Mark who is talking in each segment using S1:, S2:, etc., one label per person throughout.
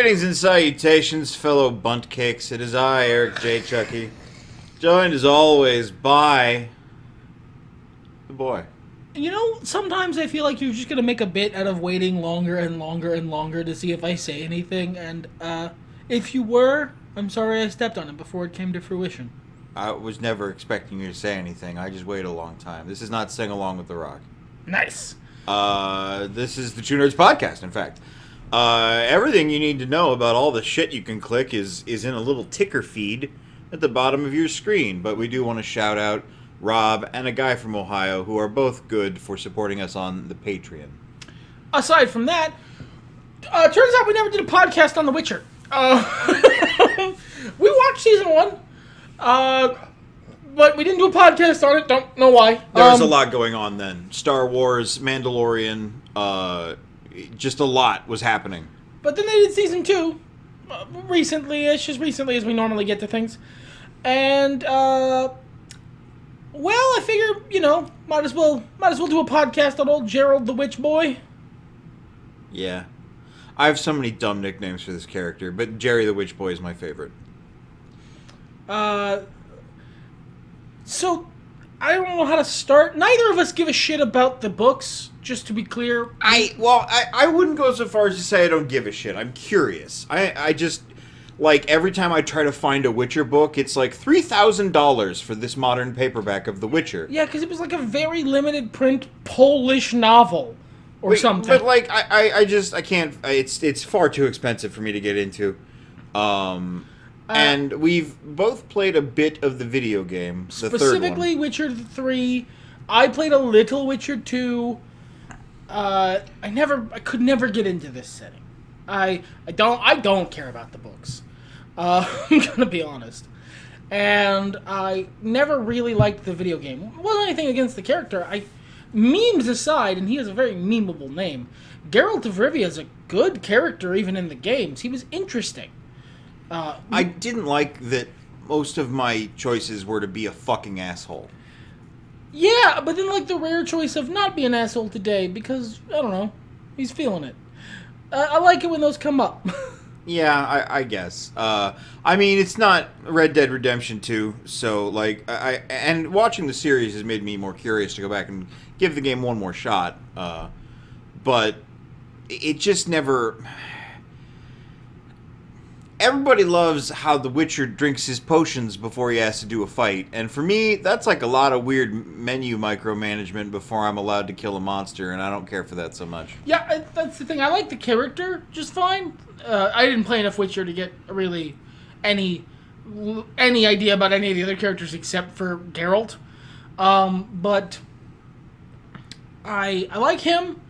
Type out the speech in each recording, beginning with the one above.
S1: Greetings and salutations, fellow bunt cakes. It is I, Eric J. Chucky, joined as always by the boy.
S2: You know, sometimes I feel like you're just going to make a bit out of waiting longer and longer and longer to see if I say anything, and if you were, I'm sorry I stepped on it before it came to fruition.
S1: I was never expecting you to say anything. I just waited a long time. This is not Sing Along with the Rock.
S2: Nice.
S1: This is the True Nerds Podcast, in fact. Everything you need to know about all the shit you can click is in a little ticker feed at the bottom of your screen. But we do want to shout out Rob and a guy from Ohio who are both good for supporting us on the Patreon.
S2: Aside from that, turns out we never did a podcast on The Witcher. We watched season 1, but we didn't do a podcast on it. Don't know why.
S1: There was a lot going on then. Star Wars, Mandalorian, just a lot was happening.
S2: But then they did season 2, recently-ish, as recently as we normally get to things. And, well, I figure, you know, might as well do a podcast on old Gerald the Witch Boy.
S1: Yeah. I have so many dumb nicknames for this character, but Jerry the Witch Boy is my favorite.
S2: So, I don't know how to start. Neither of us give a shit about the books, just to be clear.
S1: I wouldn't go so far as to say I don't give a shit. I'm curious. I just... Like, every time I try to find a Witcher book, it's like $3,000 for this modern paperback of The Witcher.
S2: Yeah, because it was like a very limited print Polish novel or something.
S1: But, like, I can't... It's far too expensive for me to get into. And we've both played a bit of the video game, the
S2: specifically
S1: third one.
S2: Witcher 3. I played a little Witcher 2. I could never get into this setting. I don't care about the books. I'm gonna be honest. And I never really liked the video game. It wasn't anything against the character. Memes aside, and he has a very memeable name, Geralt of Rivia is a good character even in the games. He was interesting.
S1: I didn't like that most of my choices were to be a fucking asshole.
S2: Yeah, but then like the rare choice of not be an asshole today because, I don't know, he's feeling it. I like it when those come up.
S1: Yeah, I guess. I mean, it's not Red Dead Redemption 2, so, like, and watching the series has made me more curious to go back and give the game one more shot. But it just never... Everybody loves how the Witcher drinks his potions before he has to do a fight. And for me, that's like a lot of weird menu micromanagement before I'm allowed to kill a monster, and I don't care for that so much.
S2: Yeah, that's the thing. I like the character just fine. I didn't play enough Witcher to get really any idea about any of the other characters except for Geralt. But I like him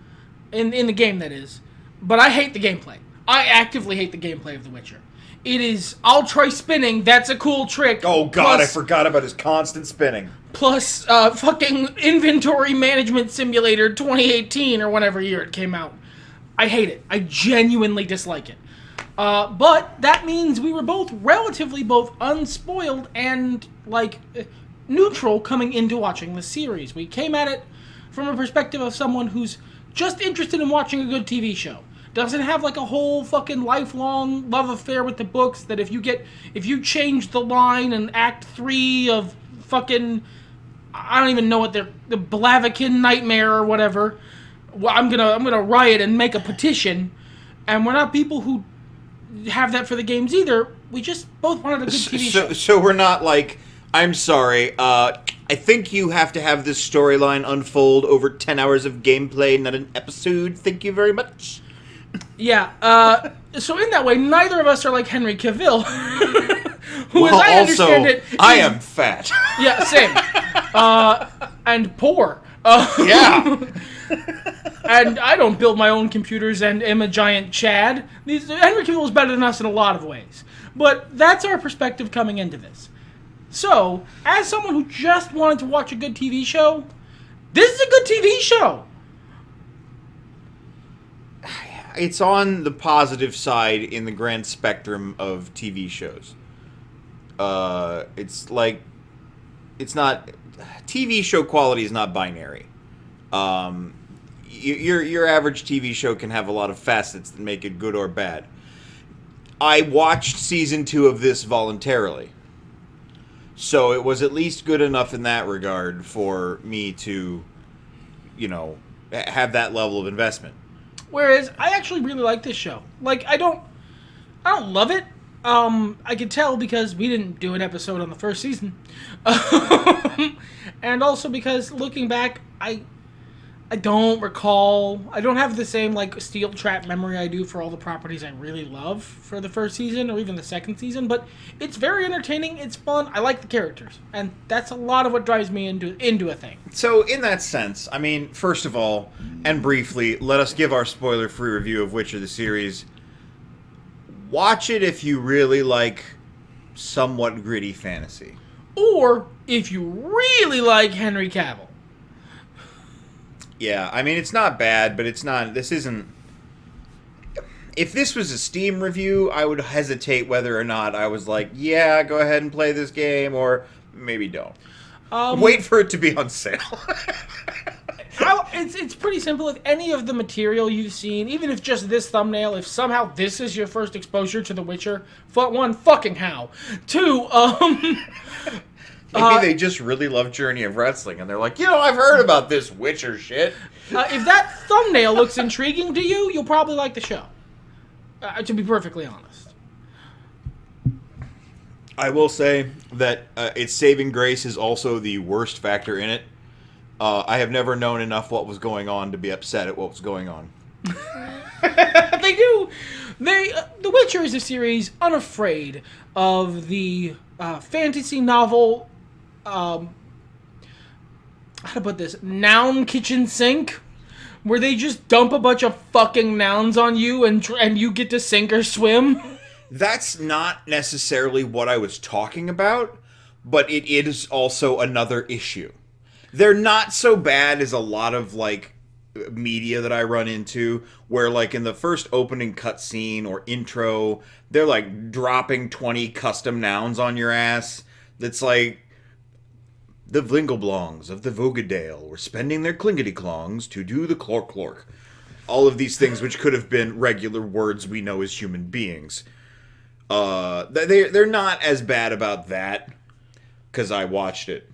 S2: in the game, that is. But I hate the gameplay. I actively hate the gameplay of The Witcher. It is, I'll try spinning, that's a cool trick.
S1: Oh god, I forgot about his constant spinning.
S2: Plus, fucking Inventory Management Simulator 2018 or whatever year it came out. I hate it. I genuinely dislike it. But that means we were both unspoiled and, like, neutral coming into watching the series. We came at it from a perspective of someone who's just interested in watching a good TV show. Doesn't have like a whole fucking lifelong love affair with the books that if you change the line in Act 3 of fucking, I don't even know what the Blaviken Nightmare or whatever, well, I'm gonna riot and make a petition. And we're not people who have that for the games either. We just both wanted a good TV show.
S1: So we're not like, I'm sorry, I think you have to have this storyline unfold over 10 hours of gameplay, not an episode. Thank you very much.
S2: Yeah, so in that way, neither of us are like Henry Cavill, who,
S1: well,
S2: as I understand it,
S1: I am fat.
S2: Yeah, same. And poor.
S1: Yeah.
S2: And I don't build my own computers and am a giant Chad. Henry Cavill is better than us in a lot of ways. But that's our perspective coming into this. So, as someone who just wanted to watch a good TV show, this is a good TV show.
S1: It's on the positive side in the grand spectrum of TV shows. It's like, it's not, TV show quality is not binary. Your average TV show can have a lot of facets that make it good or bad. I watched season 2 of this voluntarily. So it was at least good enough in that regard for me to, have that level of investment.
S2: Whereas I actually really like this show. Like, I don't love it. I could tell because we didn't do an episode on the first season. And also because looking back, I don't recall. I don't have the same like steel trap memory I do for all the properties I really love for the first season or even the second season. But it's very entertaining. It's fun. I like the characters, and that's a lot of what drives me into a thing.
S1: So in that sense, I mean, first of all, and briefly, let us give our spoiler-free review of Witcher the series. Watch it if you really like somewhat gritty fantasy,
S2: or if you really like Henry Cavill.
S1: Yeah, I mean, it's not bad, but it's not... This isn't... If this was a Steam review, I would hesitate whether or not I was like, yeah, go ahead and play this game, or maybe don't. Wait for it to be on sale.
S2: It's pretty simple. If any of the material you've seen, even if just this thumbnail, if somehow this is your first exposure to The Witcher, one, fucking how. Two,
S1: Maybe they just really love Journey of Wrestling, and they're like, I've heard about this Witcher shit.
S2: If that thumbnail looks intriguing to you, you'll probably like the show. To be perfectly honest.
S1: I will say that its saving grace is also the worst factor in it. I have never known enough what was going on to be upset at what was going on.
S2: They do. The Witcher is a series unafraid of the fantasy novel. How to put this? Noun kitchen sink, where they just dump a bunch of fucking nouns on you and you get to sink or swim.
S1: That's not necessarily what I was talking about, but it is also another issue. They're not so bad as a lot of like media that I run into, where like in the first opening cutscene or intro, they're like dropping 20 custom nouns on your ass. That's like, the Vlingelblongs of the Vogadale were spending their clingety-clongs to do the clork. All of these things which could have been regular words we know as human beings. They're not as bad about that, because I watched it.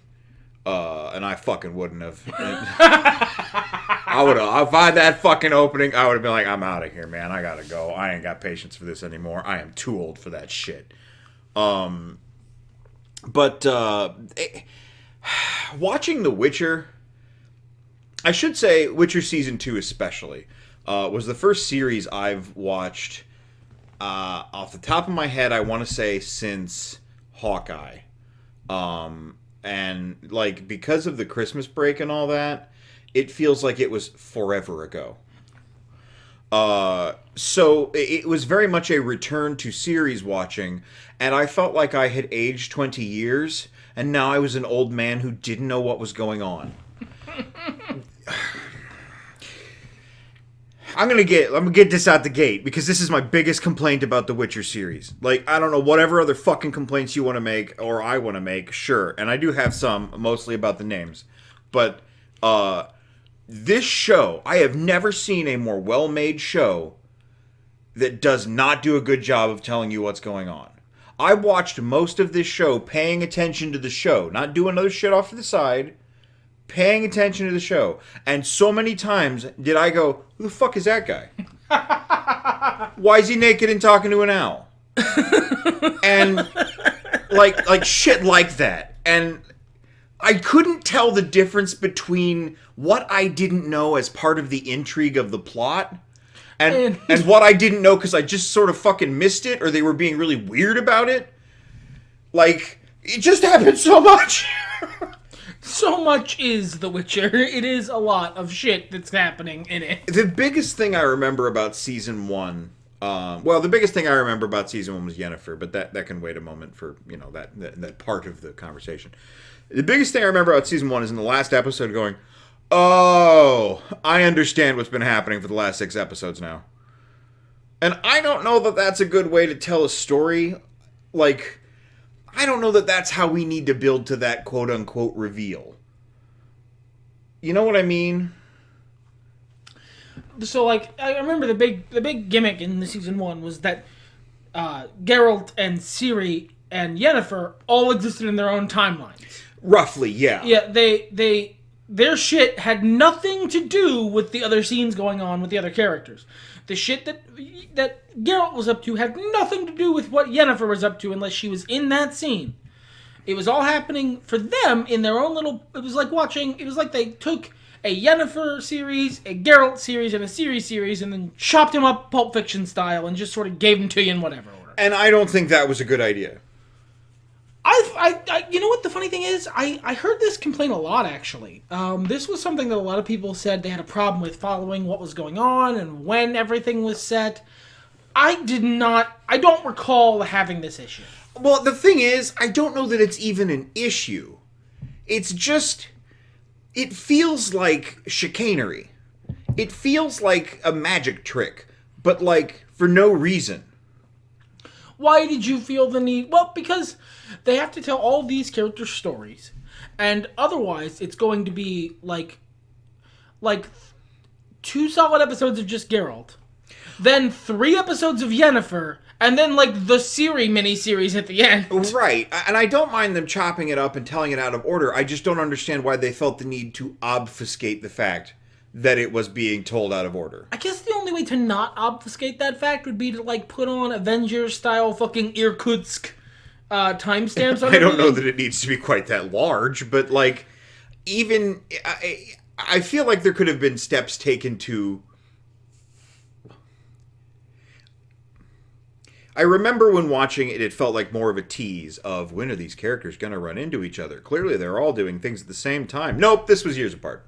S1: And I fucking wouldn't have. I would have. If I had that fucking opening, I would have been like, I'm out of here, man. I gotta go. I ain't got patience for this anymore. I am too old for that shit. Watching The Witcher, I should say Witcher Season 2 especially, was the first series I've watched, off the top of my head, I want to say since Hawkeye. And, like, because of the Christmas break and all that, it feels like it was forever ago. So it was very much a return to series watching, and I felt like I had aged 20 years, and now I was an old man who didn't know what was going on. I'm gonna get this out the gate, because this is my biggest complaint about the Witcher series. Like, I don't know, whatever other fucking complaints you want to make, or I want to make, sure. And I do have some, mostly about the names. But, this show, I have never seen a more well-made show that does not do a good job of telling you what's going on. I watched most of this show paying attention to the show, not doing other shit off to the side, paying attention to the show. And so many times did I go, who the fuck is that guy? Why is he naked and talking to an owl? And like shit like that. And I couldn't tell the difference between what I didn't know as part of the intrigue of the plot and what I didn't know because I just sort of fucking missed it, or they were being really weird about it. Like, it just happened so much.
S2: So much is The Witcher. It is a lot of shit that's happening in it.
S1: The biggest thing I remember about season 1, the biggest thing I remember about season 1 was Yennefer, but that can wait a moment for, that part of the conversation. The biggest thing I remember about season 1 is in the last episode going, oh, I understand what's been happening for the last 6 episodes now. And I don't know that that's a good way to tell a story. Like, I don't know that that's how we need to build to that quote-unquote reveal. You know what I mean?
S2: So, like, I remember the big gimmick in the season 1 was that Geralt and Ciri and Yennefer all existed in their own timelines.
S1: Roughly, yeah.
S2: Yeah, their shit had nothing to do with the other scenes going on with the other characters. The shit that Geralt was up to had nothing to do with what Yennefer was up to unless she was in that scene. It was all happening for them in their own little... It was like they took a Yennefer series, a Geralt series, and a Ciri series, and then chopped them up Pulp Fiction style and just sort of gave them to you in whatever order.
S1: And I don't think that was a good idea.
S2: You know what the funny thing is? I heard this complaint a lot, actually. This was something that a lot of people said they had a problem with following what was going on and when everything was set. I don't recall having this issue.
S1: Well, the thing is, I don't know that it's even an issue. It's just... It feels like chicanery. It feels like a magic trick, but, like, for no reason.
S2: Why did you feel the need? Well, because they have to tell all these characters' stories, and otherwise it's going to be like 2 solid episodes of just Geralt, then 3 episodes of Yennefer, and then like the Ciri miniseries at the end.
S1: Right, and I don't mind them chopping it up and telling it out of order. I just don't understand why they felt the need to obfuscate the fact that it was being told out of order.
S2: I guess the only way to not obfuscate that fact would be to like put on Avengers-style fucking Irkutsk timestamps on
S1: I don't know that it needs to be quite that large, but like, even... I feel like there could have been steps taken to... I remember when watching it, it felt like more of a tease of when are these characters going to run into each other? Clearly, they're all doing things at the same time. Nope, this was years apart.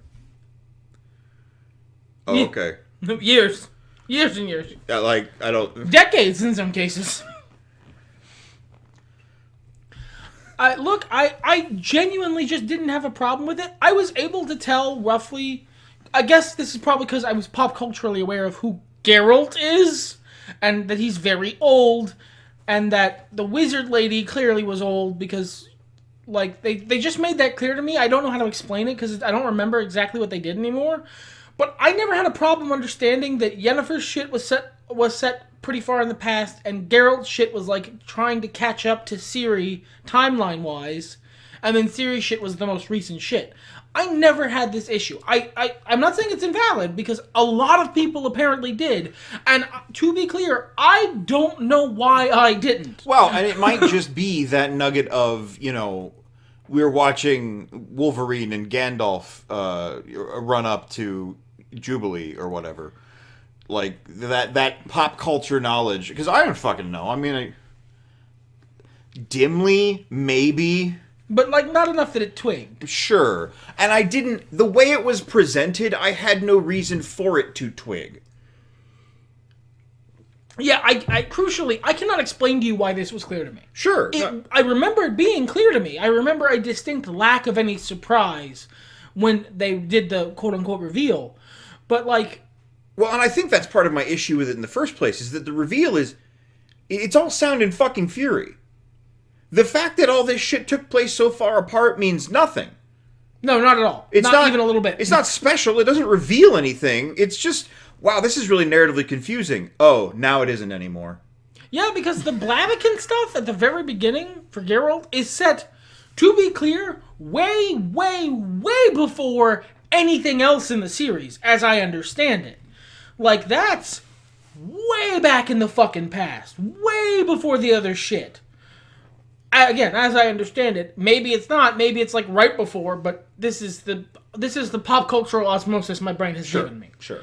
S1: Oh, okay.
S2: Years and years.
S1: I don't...
S2: Decades in some cases. I genuinely just didn't have a problem with it. I was able to tell roughly... I guess this is probably because I was pop culturally aware of who Geralt is, and that he's very old, and that the wizard lady clearly was old because, like, they just made that clear to me. I don't know how to explain it because I don't remember exactly what they did anymore. But I never had a problem understanding that Yennefer's shit was set pretty far in the past, and Geralt's shit was like trying to catch up to Ciri timeline-wise, and then Ciri's shit was the most recent shit. I never had this issue. I'm not saying it's invalid, because a lot of people apparently did, and to be clear, I don't know why I didn't.
S1: Well, and it might just be that nugget of, you know, we're watching Wolverine and Gandalf run up to Jubilee or whatever. Like, that pop culture knowledge. Because I don't fucking know. I mean, dimly, maybe.
S2: But, like, not enough that it twigged.
S1: Sure. And I didn't... The way it was presented, I had no reason for it to twig.
S2: Yeah, crucially, I cannot explain to you why this was clear to me.
S1: Sure.
S2: I remember it being clear to me. I remember a distinct lack of any surprise when they did the quote-unquote reveal. But, like...
S1: Well, and I think that's part of my issue with it in the first place, is that the reveal is... It's all sound and fucking fury. The fact that all this shit took place so far apart means nothing.
S2: No, not at all. It's not even a little bit.
S1: It's not special. It doesn't reveal anything. It's just, wow, this is really narratively confusing. Oh, now it isn't anymore.
S2: Yeah, because the Blaviken stuff at the very beginning for Geralt is set, to be clear, way, way, way before anything else in the series, as I understand it. Like, that's way back in the fucking past. Way before the other shit. Again, as I understand it, maybe it's not, maybe it's like right before, but this is the pop cultural osmosis my brain has given me.
S1: Sure.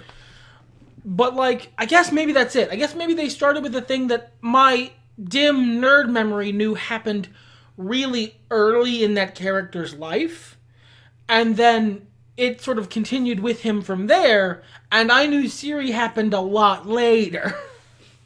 S2: But like, I guess maybe that's it. I guess maybe they started with the thing that my dim nerd memory knew happened really early in that character's life, and then it sort of continued with him from there, and I knew Ciri happened a lot later.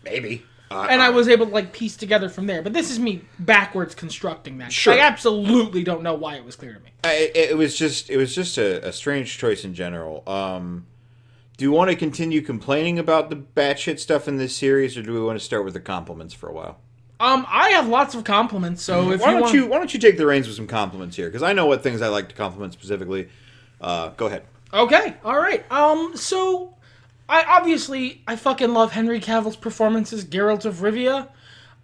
S1: Maybe.
S2: And I was able to, like, piece together from there. But this is me backwards constructing that.
S1: Sure.
S2: I absolutely don't know why it was clear to me.
S1: It was just a strange choice in general. Do you want to continue complaining about the batshit stuff in this series, or do we want to start with the compliments for a while?
S2: I have lots of compliments, so if
S1: why don't you take the reins with some compliments here? Because I know what things I like to compliment specifically. Go ahead.
S2: Okay, all right. So I fucking love Henry Cavill's performance as Geralt of Rivia.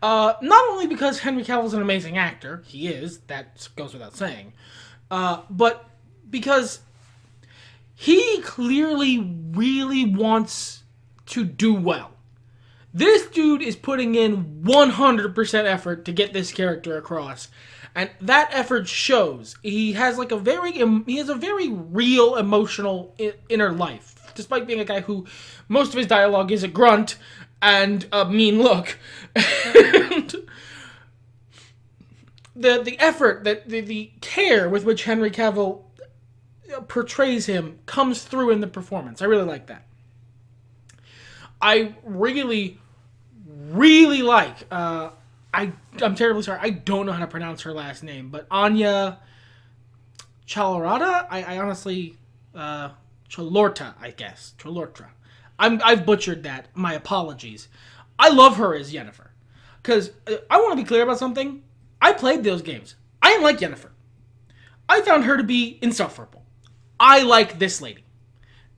S2: Not only because Henry Cavill's an amazing actor, he is, that goes without saying, but because he clearly really wants to do well. This dude is putting in 100% effort to get this character across. And that effort shows. He has a very real emotional inner life. Despite being a guy who most of his dialogue is a grunt and a mean look. And the effort, the care with which Henry Cavill portrays him comes through in the performance. I really like that. I really, really like... I'm terribly sorry. I don't know how to pronounce her last name, but Anya Chalorata? I honestly... Chalorta, I guess. Chalortra. I've butchered that. My apologies. I love her as Yennefer. Because I want to be clear about something. I played those games. I didn't like Yennefer. I found her to be insufferable. I like this lady.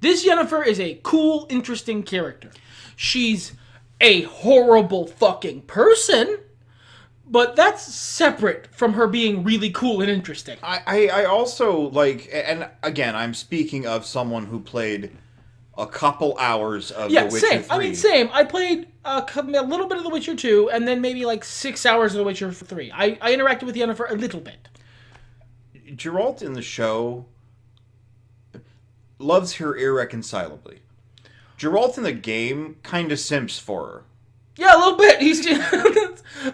S2: This Yennefer is a cool, interesting character. She's a horrible fucking person, but that's separate from her being really cool and interesting.
S1: I also like, and again, I'm speaking of someone who played a couple hours of The Witcher 3.
S2: I mean, same. I played a little bit of The Witcher 2, and then maybe 6 hours of The Witcher 3. I interacted with Yennefer a little bit.
S1: Geralt in the show loves her irreconcilably. Geralt in the game kind of simps for her.
S2: Yeah, a little bit. He's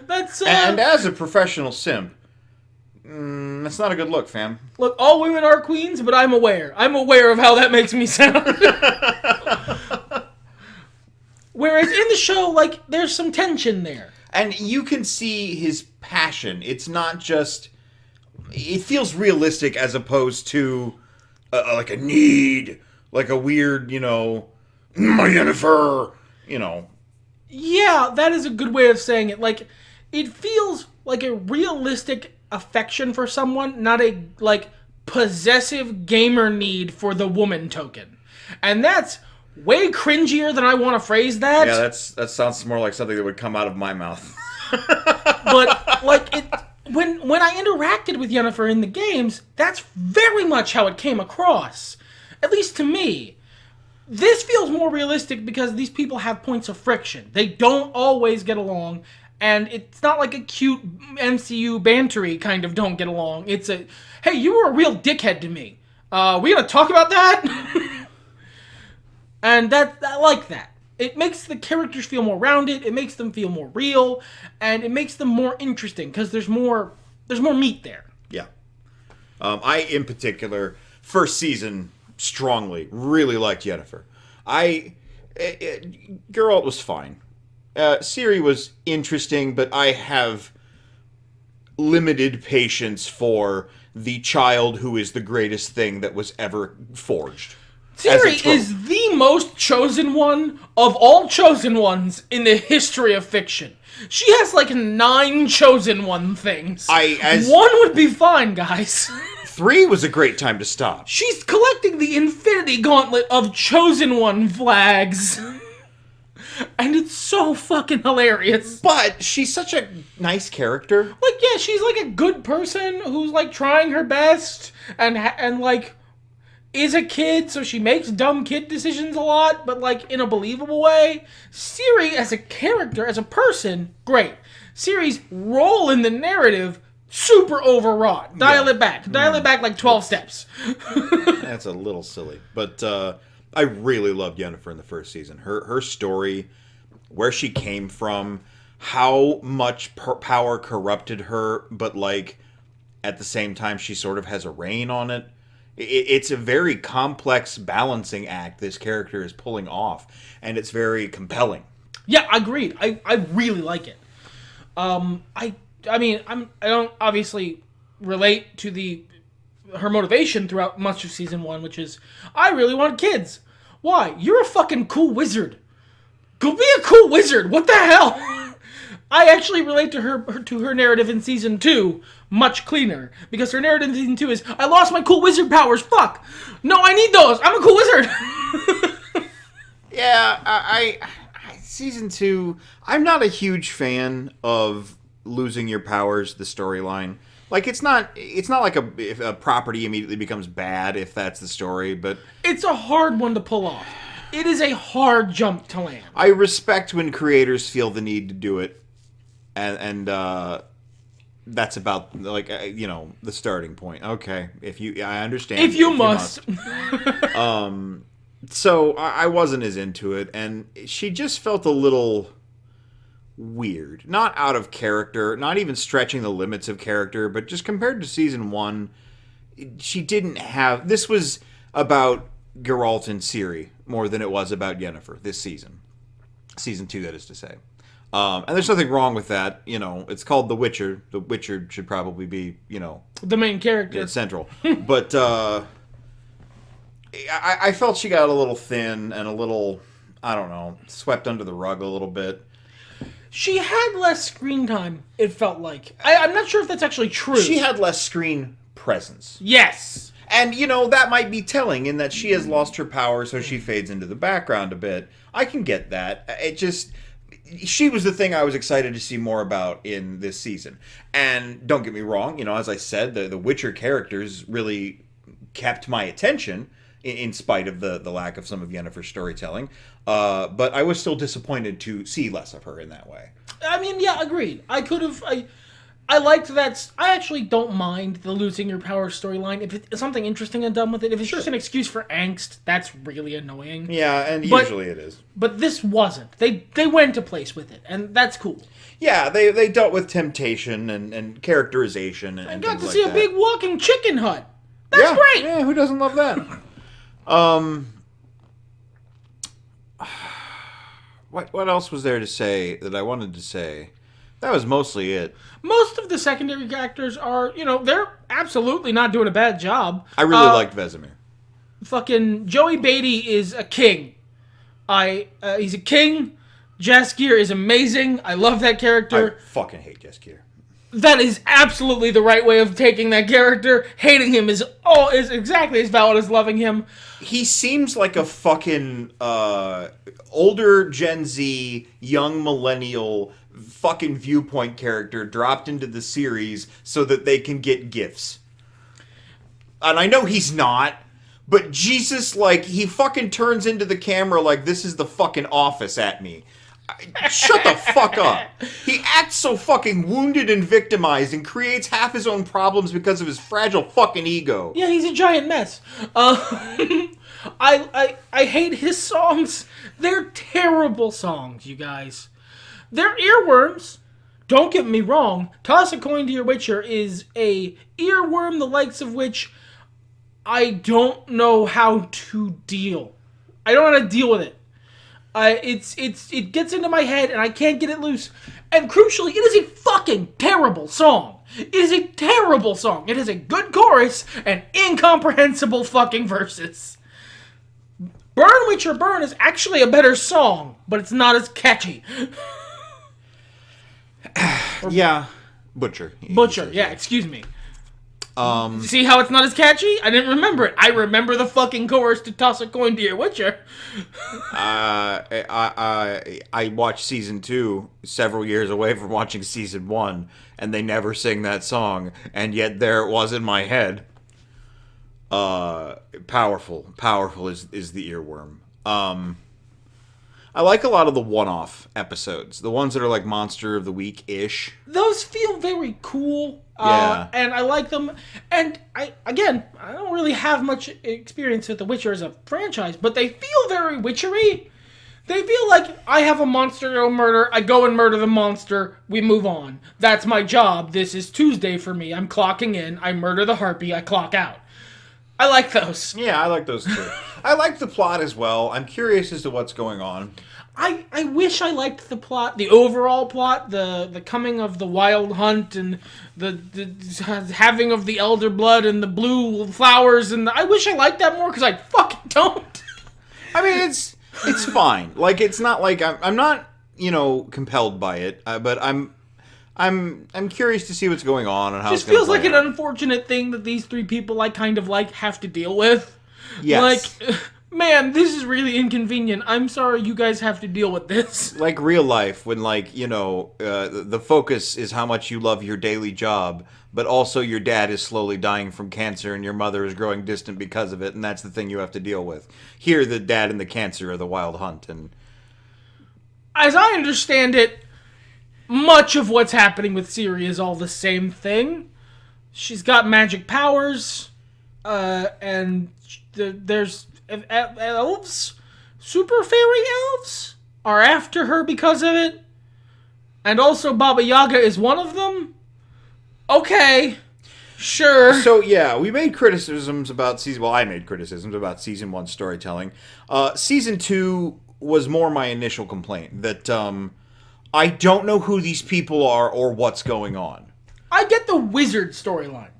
S2: that's
S1: and as a professional simp, that's not a good look, fam.
S2: Look, all women are queens, but I'm aware. I'm aware of how that makes me sound. Whereas in the show, there's some tension there.
S1: And you can see his passion. It's not just... It feels realistic as opposed to, a need. Like a weird, my Yennefer,
S2: Yeah, that is a good way of saying it. It feels like a realistic affection for someone, not a, possessive gamer need for the woman token. And that's way cringier than I want to phrase that.
S1: Yeah, that sounds more like something that would come out of my mouth.
S2: But, when I interacted with Yennefer in the games, that's very much how it came across. At least to me. This feels more realistic because these people have points of friction. They don't always get along, and it's not like a cute MCU bantery kind of don't get along. It's a, hey, you were a real dickhead to me. We gonna talk about that? And I like that. It makes the characters feel more rounded, it makes them feel more real, and it makes them more interesting, because there's more meat there.
S1: Yeah. I, in particular, first season... strongly, really liked Yennefer. Geralt was fine. Ciri was interesting, but I have limited patience for the child who is the greatest thing that was ever forged.
S2: Ciri is the most chosen one of all chosen ones in the history of fiction. She has 9 chosen one things. One would be fine, guys.
S1: 3 was a great time to stop.
S2: She's collecting the Infinity Gauntlet of chosen one flags. And it's so fucking hilarious.
S1: But she's such a nice character.
S2: She's a good person who's trying her best and is a kid, so she makes dumb kid decisions a lot, but in a believable way. Ciri as a character, as a person, great. Ciri's role in the narrative, super overwrought. Dial it back 12 steps.
S1: That's a little silly, but I really loved Yennefer in the first season. Her story, where she came from, how much power corrupted her, but at the same time she sort of has a reign on it. It's a very complex balancing act this character is pulling off, and it's very compelling.
S2: Yeah, agreed. I really like it. I don't obviously relate to her motivation throughout much of season 1, which is, I really want kids. Why? You're a fucking cool wizard. Go be a cool wizard. What the hell? I actually relate to her narrative in season 2 much cleaner, because her narrative in season 2 is, I lost my cool wizard powers. Fuck. No, I need those. I'm a cool wizard.
S1: Yeah, season 2, I'm not a huge fan of losing your powers, the storyline. Like, it's not like if a property immediately becomes bad if that's the story, but...
S2: It's a hard one to pull off. It is a hard jump to land.
S1: I respect when creators feel the need to do it, and that's about, like, the starting point. Okay, I understand.
S2: If you must.
S1: So I wasn't as into it, and she just felt a little weird. Not out of character, not even stretching the limits of character, but just compared to season 1, she didn't have... This was about Geralt and Ciri more than it was about Yennefer this season. Season 2, that is to say. And there's nothing wrong with that. It's called The Witcher. The Witcher should probably be,
S2: the main character.
S1: Central. But I felt she got a little thin and a little, I don't know, swept under the rug a little bit.
S2: She had less screen time, it felt like. I'm not sure if that's actually true.
S1: She had less screen presence.
S2: Yes.
S1: And, that might be telling in that she has lost her power, so she fades into the background a bit. I can get that. It just... She was the thing I was excited to see more about in this season. And don't get me wrong, as I said, the Witcher characters really kept my attention in spite of the lack of some of Yennefer's storytelling. But I was still disappointed to see less of her in that way.
S2: I mean, yeah, agreed. I liked that. I actually don't mind the losing your power storyline. If it's something interesting and done with it, if it's just an excuse for angst, that's really annoying.
S1: Yeah, and usually it is.
S2: But this wasn't. They went to place with it, and that's cool.
S1: Yeah, they dealt with temptation and characterization and
S2: I got to
S1: like
S2: see
S1: that.
S2: a big walking chicken hut. That's great.
S1: Yeah, who doesn't love that? What else was there to say that I wanted to say? That was mostly it.
S2: Most of the secondary actors are, they're absolutely not doing a bad job.
S1: I really liked Vesemir.
S2: Fucking Joey Beatty is a king. He's a king. Jaskier is amazing. I love that character.
S1: I fucking hate Jaskier.
S2: That is absolutely the right way of taking that character. Hating him is exactly as valid as loving him.
S1: He seems like a fucking older Gen Z, young millennial fucking viewpoint character dropped into the series so that they can get gifts. And I know he's not, but Jesus, like, he fucking turns into the camera like this is the fucking Office at me. Shut the fuck up. He acts so fucking wounded and victimized and creates half his own problems because of his fragile fucking ego.
S2: Yeah, he's a giant mess. I hate his songs. They're terrible songs, you guys. They're earworms. Don't get me wrong. Toss a Coin to Your Witcher is a earworm the likes of which I don't know how to deal. I don't know how to deal with it. It gets into my head and I can't get it loose. And crucially, it is a fucking terrible song. It is a terrible song. It has a good chorus and incomprehensible fucking verses. Burn Witcher Burn is actually a better song, but it's not as catchy.
S1: Yeah. Butcher,
S2: yeah, excuse me. See how it's not as catchy? I didn't remember it. I remember the fucking chorus to Toss a Coin to Your Witcher.
S1: I watched season 2 several years away from watching season 1, and they never sing that song, and yet there it was in my head. Powerful is the earworm. I like a lot of the one-off episodes, the ones that are like Monster of the Week-ish.
S2: Those feel very cool.
S1: Yeah.
S2: And I like them. And I don't really have much experience with The Witcher as a franchise, but they feel very witchery. They feel like I have a monster to go murder, I go and murder the monster, we move on. That's my job. This is Tuesday for me. I'm clocking in, I murder the harpy, I clock out. I like those.
S1: Yeah, I like those too. I like the plot as well. I'm curious as to what's going on.
S2: I wish I liked the plot, the overall plot, the coming of the wild hunt and the having of the elder blood and the blue flowers, and I wish I liked that more because I fucking don't.
S1: I mean, it's fine. Like, it's not like I'm not compelled by it, but I'm curious to see what's going on and how
S2: Just
S1: it's going to
S2: feels like
S1: play
S2: an
S1: out.
S2: unfortunate thing that these three people I kind of like have to deal with.
S1: Yes.
S2: Like, man, this is really inconvenient. I'm sorry you guys have to deal with this.
S1: Like real life, when the focus is how much you love your daily job, but also your dad is slowly dying from cancer and your mother is growing distant because of it, and that's the thing you have to deal with. Here, the dad and the cancer are the wild hunt, and
S2: as I understand it, much of what's happening with Ciri is all the same thing. She's got magic powers, and there's elves, super fairy elves, are after her because of it. And also Baba Yaga is one of them. Okay, sure.
S1: So, yeah, we made criticisms about season... Well, I made criticisms about season 1 storytelling. Season 2 was more my initial complaint, that I don't know who these people are or what's going on.
S2: I get the wizard storyline.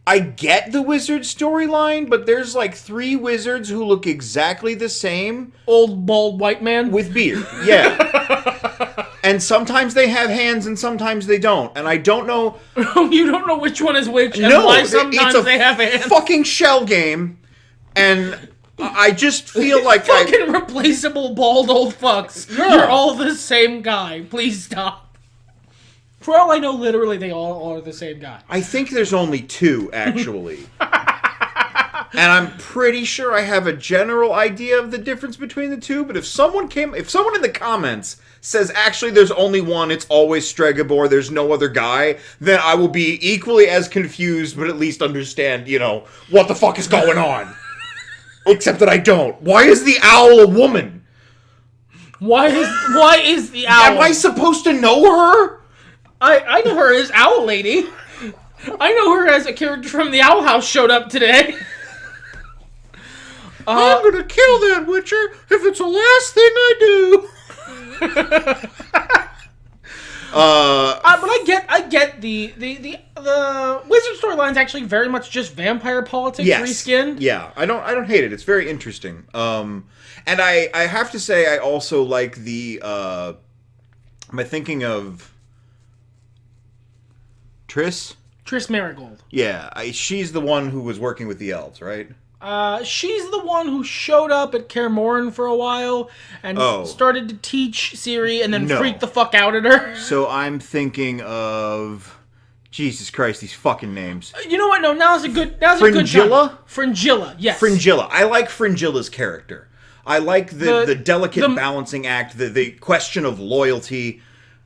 S1: I get the wizard storyline, but there's like 3 wizards who look exactly the same.
S2: Old, bald, white man?
S1: With beard, yeah. And sometimes they have hands and sometimes they don't. And I don't know...
S2: You don't know which one is which and why sometimes they have hands?
S1: Fucking shell game. And I just feel like
S2: fucking replaceable bald old fucks. Yeah. You're all the same guy. Please stop. For all I know, literally, they all are the same guy.
S1: I think there's only 2, actually. And I'm pretty sure I have a general idea of the difference between the 2, but if someone in the comments says, actually, there's only one, it's always Stregobor, there's no other guy, then I will be equally as confused, but at least understand, what the fuck is going on. Except that I don't. Why is the owl a woman?
S2: Why is the owl?
S1: Am I supposed to know her?
S2: I know her as Owl Lady. I know her as a character from the Owl House showed up today.
S1: I'm gonna kill that Witcher if it's the last thing I do.
S2: But I get the wizard storyline's actually very much just vampire politics reskinned.
S1: Yeah, I don't hate it. It's very interesting. And I have to say I also like the. Am I thinking of Triss?
S2: Triss Marigold.
S1: Yeah, she's the one who was working with the elves, right?
S2: She's the one who showed up at Kaer Morhen for a while and started to teach Ciri and then freaked the fuck out at her.
S1: So I'm thinking of... Jesus Christ, these fucking names.
S2: You know what? No, now's a good time. Fringilla, yes.
S1: Fringilla. I like Fringilla's character. I like the delicate balancing act, the question of loyalty,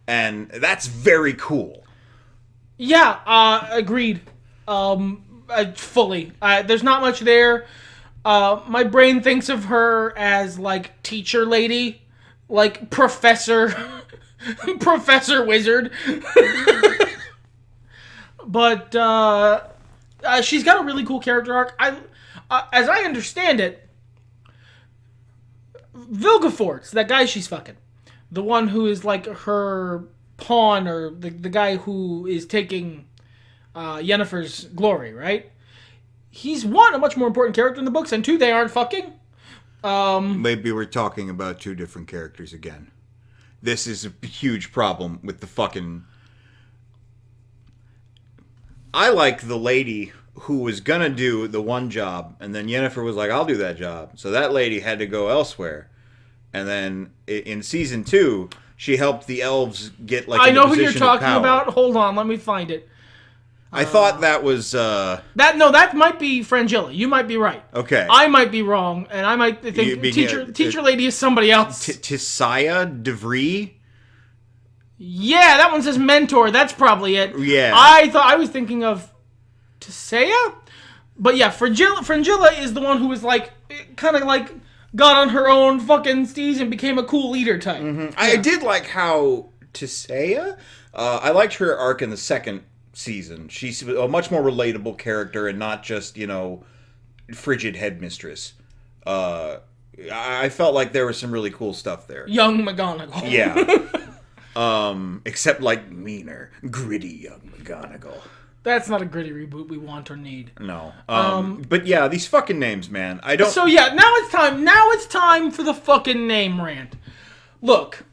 S1: and that's very cool.
S2: Yeah, agreed. Fully. There's not much there. My brain thinks of her as, like, teacher lady. Like, professor. Professor wizard. But, she's got a really cool character arc. As I understand it, Vilgefortz, that guy she's fucking, the one who is, like, her pawn, or the guy who is taking Yennefer's glory, right? He's, 1, a much more important character in the books, and 2, they aren't fucking.
S1: Maybe we're talking about 2 different characters again. This is a huge problem with the fucking... I like the lady who was gonna do the one job, and then Yennefer was like, I'll do that job. So that lady had to go elsewhere. And then in season 2... she helped the elves get, like,
S2: I know who you're talking about. Hold on, let me find it.
S1: I thought that was...
S2: that might be Fringilla. You might be right.
S1: Okay.
S2: I might be wrong, and I might think teacher lady is somebody else.
S1: Tisaya DeVries?
S2: Yeah, that one says mentor. That's probably it.
S1: Yeah.
S2: I was thinking of Tisaya? But yeah, Fringilla is the one who was, like, kind of, like... got on her own fucking steez and became a cool leader type.
S1: Mm-hmm. Yeah. I did like how Tisaya, I liked her arc in the 2nd season. She's a much more relatable character and not just, frigid headmistress. I felt like there was some really cool stuff there.
S2: Young McGonagall.
S1: Yeah. Except, like, meaner, gritty young McGonagall.
S2: That's not a gritty reboot we want or need.
S1: No. But yeah, these fucking names, man. I don't...
S2: So yeah, now it's time for the fucking name rant. Look.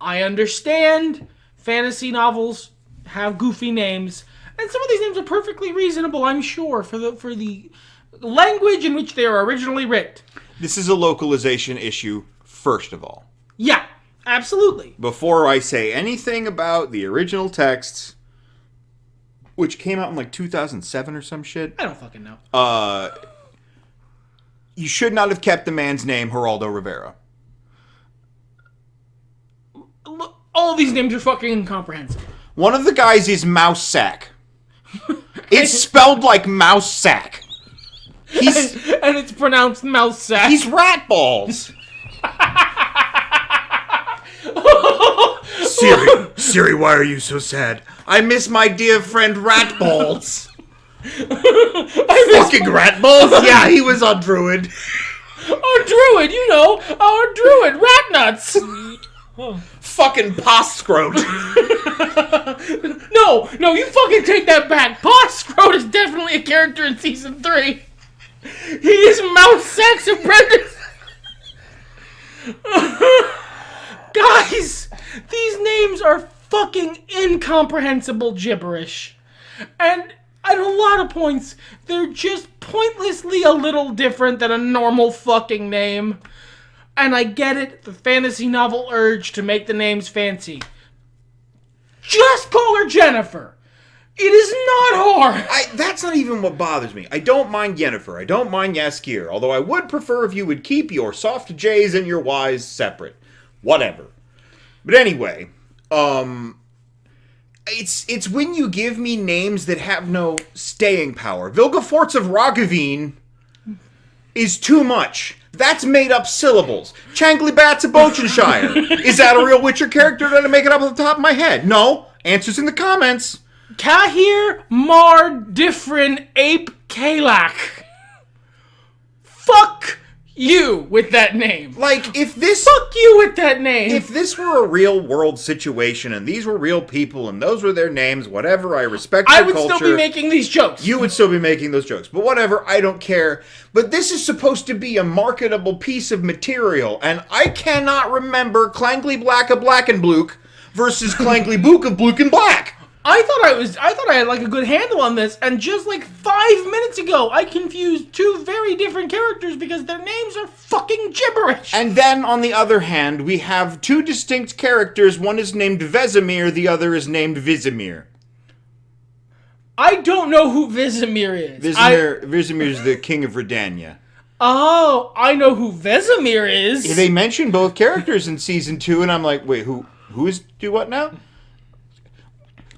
S2: I understand fantasy novels have goofy names, and some of these names are perfectly reasonable, I'm sure, for the language in which they were originally written.
S1: This is a localization issue, first of all.
S2: Yeah, absolutely.
S1: Before I say anything about the original texts, which came out in like 2007 or some shit.
S2: I don't fucking know.
S1: You should not have kept the man's name Geraldo Rivera.
S2: Look, all these names are fucking incomprehensible.
S1: One of the guys is Mouse Sack. It's spelled like Mouse Sack.
S2: And it's pronounced mouse sack.
S1: He's Rat Balls. Siri, why are you so sad? I miss my dear friend Rat Balls. Fucking Rat Balls? Yeah, he was on Druid.
S2: Our Druid, you know, our Druid, Rat Nuts.
S1: Fucking Postscroat.
S2: No, you fucking take that back. Postscroat is definitely a character in season 3. He is Mouse Sack's apprentice. Guys, these names are fucking incomprehensible gibberish. And at a lot of points, they're just pointlessly a little different than a normal fucking name. And I get it, the fantasy novel urge to make the names fancy. Just call her Jennifer. It is not hard.
S1: That's not even what bothers me. I don't mind Yennefer. I don't mind Yaskir. Although I would prefer if you would keep your soft J's and your Y's separate. Whatever. But anyway, it's when you give me names that have no staying power. Vilgefortz of Rogavine is too much. That's made up syllables. Changlybats of Bochenshire. Is that a real Witcher character? Did I make it up off the top of my head? No. Answers in the comments.
S2: Kahir Mar Diffrin Ape Kalak. Fuck you with that name.
S1: Like, if this...
S2: Fuck you with that name.
S1: If this were a real world situation and these were real people and those were their names, whatever, I respect their culture.
S2: I would still be making these jokes.
S1: You would still be making those jokes. But whatever, I don't care. But this is supposed to be a marketable piece of material, and I cannot remember Clangly Black of Black and Bluke versus Clangly Book of Bluke and Black.
S2: I thought I had like a good handle on this, and just like 5 minutes ago, I confused two very different characters because their names are fucking gibberish.
S1: And then, on the other hand, we have two distinct characters. One is named Vesemir, the other is named Vizimir.
S2: I don't know who Vizimir is.
S1: Vizimir is the king of Redania.
S2: Oh, I know who Vesemir is.
S1: They mention both characters in season 2, and I'm like, wait, who is do what now?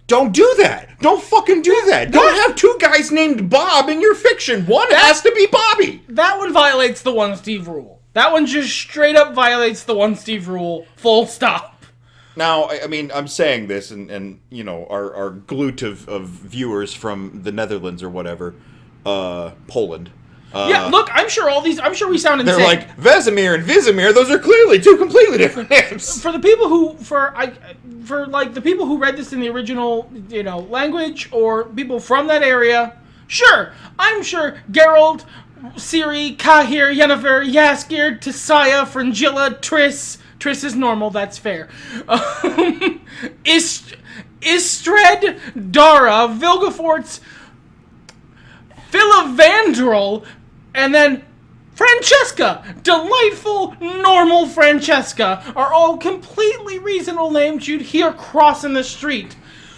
S1: Don't do that. Don't fucking do that. Don't have two guys named Bob in your fiction. One has to be Bobby.
S2: That one violates the One Steve rule. That one just straight up violates the One Steve rule. Full stop.
S1: Now, I mean, I'm saying this, and you know, our glute of viewers from the Netherlands or whatever, Poland.
S2: Yeah, look, I'm sure we sound insane.
S1: They're like, Vesemir and Vizimir, those are clearly two completely different names.
S2: For the people the people who read this in the original, you know, language, or people from that area, sure, I'm sure Geralt, Ciri, Kahir, Yennefer, Yaskir, Tisaya, Fringilla, Triss is normal, that's fair. Istred, Dara, Vilgefortz, Philavandrel, and then Francesca, delightful, normal Francesca, are all completely reasonable names you'd hear crossing the street.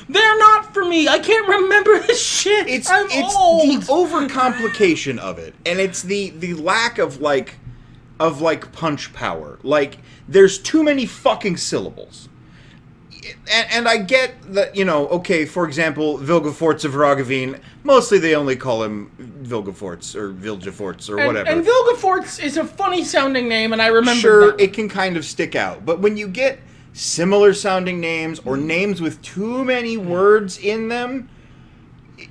S2: They're not for me. I can't remember this shit. I'm old.
S1: The overcomplication of it, and it's the lack of punch power. Like, there's too many fucking syllables. And I get that, you know, okay, for example, Vilgefortz of Rogavine, mostly they only call him Vilgefortz or Vilgefortz or whatever.
S2: And Vilgefortz is a funny sounding name, and I remember
S1: Sure,
S2: that.
S1: It can kind of stick out. But when you get similar sounding names or names with too many words in them,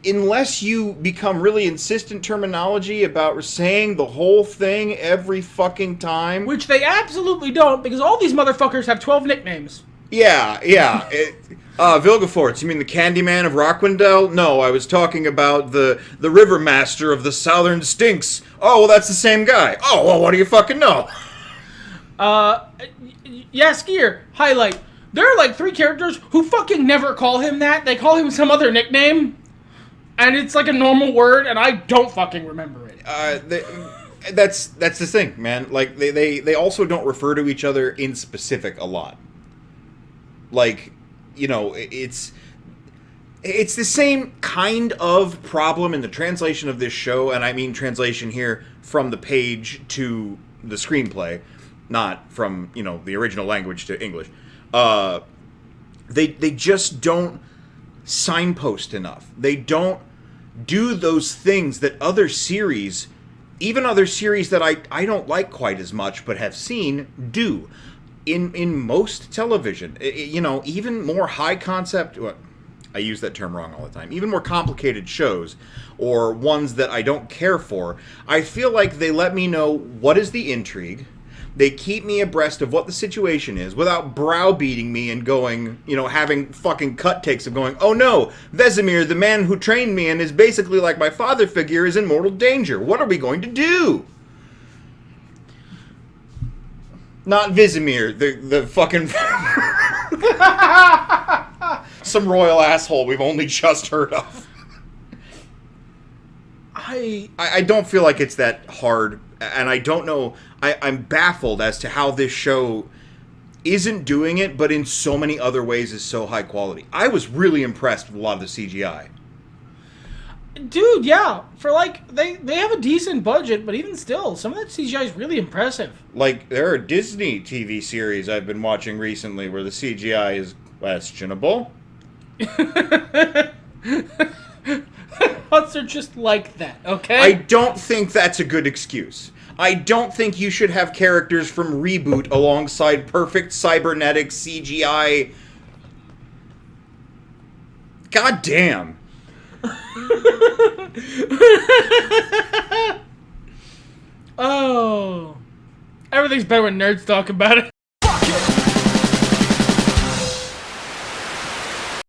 S1: unless you become really insistent terminology about saying the whole thing every fucking time.
S2: Which they absolutely don't, because all these motherfuckers have 12 nicknames.
S1: Yeah. Vilgefortz, you mean the Candyman of Rockwindell? No, I was talking about the River Master of the Southern Stinks. Oh, well, that's the same guy. Oh, well, what do you fucking know?
S2: Yaskir, highlight. There are like 3 characters who fucking never call him that. They call him some other nickname. and it's like a normal word, and I don't fucking remember it.
S1: That's the thing, man. Like, they also don't refer to each other in specific a lot. Like, you know, it's the same kind of problem in the translation of this show, and I mean translation here from the page to the screenplay, not from, you know, the original language to English. They just don't signpost enough. They don't do those things that other series, even other series that I don't like quite as much but have seen, do. In most television, you know, even more high concept, well, I use that term wrong all the time, even more complicated shows, or ones that I don't care for, I feel like they let me know what is the intrigue. They keep me abreast of what the situation is without browbeating me and going, you know, having fucking cut takes of going, oh no, Vesemir, the man who trained me and is basically like my father figure, is in mortal danger. What are we going to do? Not Vesemir, the fucking... some royal asshole we've only just heard of. I don't feel like it's that hard, and I don't know... I'm baffled as to how this show isn't doing it, but in so many other ways is so high quality. I was really impressed with a lot of the CGI.
S2: Dude, yeah. For, like, they have a decent budget, but even still, some of that CGI is really impressive.
S1: Like, there are Disney TV series I've been watching recently where the CGI is questionable.
S2: Huts are just like that, okay?
S1: I don't think that's a good excuse. I don't think you should have characters from Reboot alongside perfect cybernetic CGI. God damn.
S2: Oh. Everything's better when nerds talk about it.